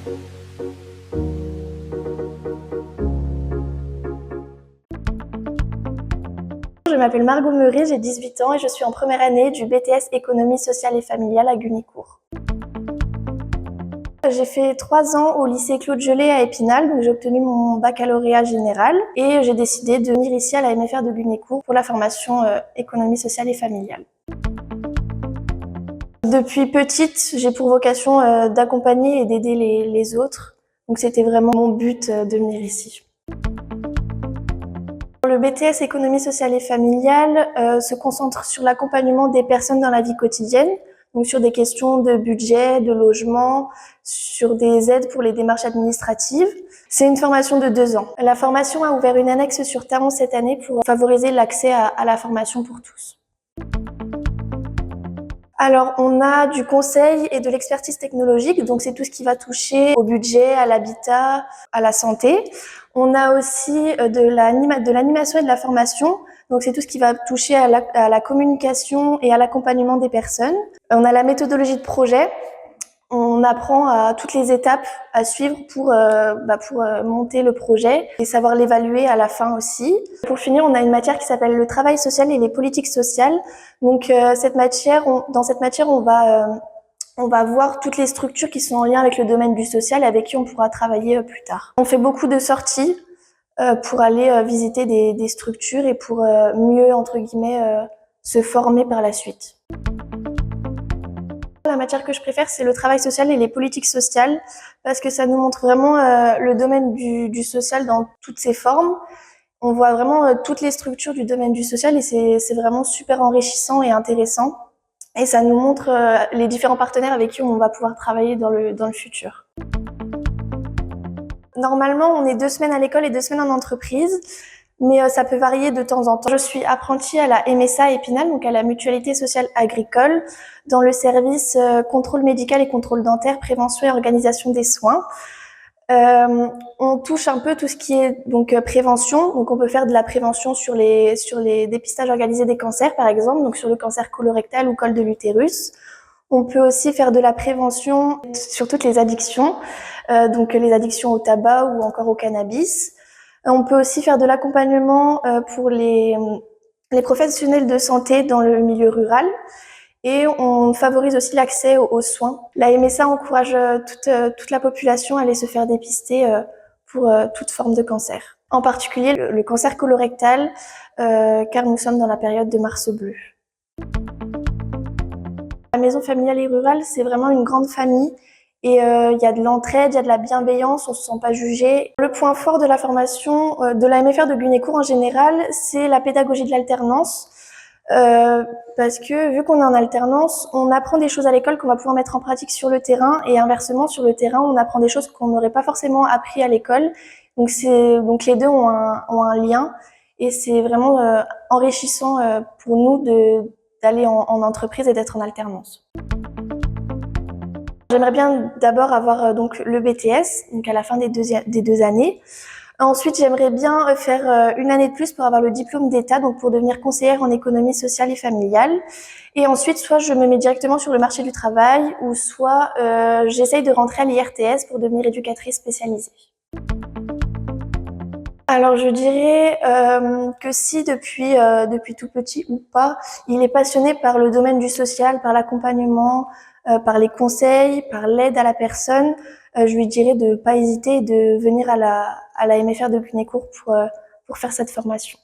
Je m'appelle Margot Meury, j'ai 18 ans et je suis en première année du BTS Économie sociale et familiale à Gunécourt. J'ai fait 3 ans au lycée Claude Gelée à Épinal, donc j'ai obtenu mon baccalauréat général et j'ai décidé de venir ici à la MFR de Gunécourt pour la formation Économie sociale et familiale. Depuis petite, j'ai pour vocation d'accompagner et d'aider les autres, donc c'était vraiment mon but de venir ici. Le BTS Économie sociale et familiale se concentre sur l'accompagnement des personnes dans la vie quotidienne, donc sur des questions de budget, de logement, sur des aides pour les démarches administratives. C'est une formation de 2 ans. La formation a ouvert une annexe sur Taron cette année pour favoriser l'accès à la formation pour tous. Alors, on a du conseil et de l'expertise technologique, donc c'est tout ce qui va toucher au budget, à l'habitat, à la santé. On a aussi de l'animation et de la formation, donc c'est tout ce qui va toucher à la communication et à l'accompagnement des personnes. On a la méthodologie de projet. On apprend à toutes les étapes à suivre pour monter le projet et savoir l'évaluer à la fin aussi. Pour finir, on a une matière qui s'appelle le travail social et les politiques sociales. Donc dans cette matière, on va voir toutes les structures qui sont en lien avec le domaine du social et avec qui on pourra travailler plus tard. On fait beaucoup de sorties pour aller visiter des structures et pour mieux, entre guillemets, se former par la suite. La matière que je préfère, c'est le travail social et les politiques sociales, parce que ça nous montre vraiment le domaine du social dans toutes ses formes. On voit vraiment toutes les structures du domaine du social et c'est vraiment super enrichissant et intéressant. Et ça nous montre les différents partenaires avec qui on va pouvoir travailler dans le futur. Normalement, on est 2 semaines à l'école et 2 semaines en entreprise. Mais ça peut varier de temps en temps. Je suis apprentie à la MSA Épinal, donc à la Mutualité sociale agricole, dans le service contrôle médical et contrôle dentaire, prévention et organisation des soins. On touche un peu tout ce qui est donc prévention, donc on peut faire de la prévention sur les dépistages organisés des cancers par exemple, donc sur le cancer colorectal ou col de l'utérus. On peut aussi faire de la prévention sur toutes les addictions, donc les addictions au tabac ou encore au cannabis. On peut aussi faire de l'accompagnement pour les professionnels de santé dans le milieu rural et on favorise aussi l'accès aux soins. La MSA encourage toute la population à aller se faire dépister pour toute forme de cancer. En particulier le cancer colorectal car nous sommes dans la période de mars bleu. La maison familiale et rurale, c'est vraiment une grande famille. Et il y a de l'entraide, il y a de la bienveillance, on se sent pas jugé. Le point fort de la formation de la MFR de Gunécourt en général, c'est la pédagogie de l'alternance. Parce que vu qu'on est en alternance, on apprend des choses à l'école qu'on va pouvoir mettre en pratique sur le terrain et inversement sur le terrain, on apprend des choses qu'on n'aurait pas forcément appris à l'école. Donc les deux ont un lien et c'est vraiment enrichissant pour nous d'aller en entreprise et d'être en alternance. J'aimerais bien d'abord avoir donc le BTS, donc à la fin des 2 années. Ensuite, j'aimerais bien faire une année de plus pour avoir le diplôme d'État, donc pour devenir conseillère en économie sociale et familiale. Et ensuite, soit je me mets directement sur le marché du travail, ou soit j'essaye de rentrer à l'IRTS pour devenir éducatrice spécialisée. Alors je dirais que si depuis tout petit ou pas, il est passionné par le domaine du social, par l'accompagnement, par les conseils, par l'aide à la personne, je lui dirais de pas hésiter et de venir à la MFR de Gunécourt pour faire cette formation.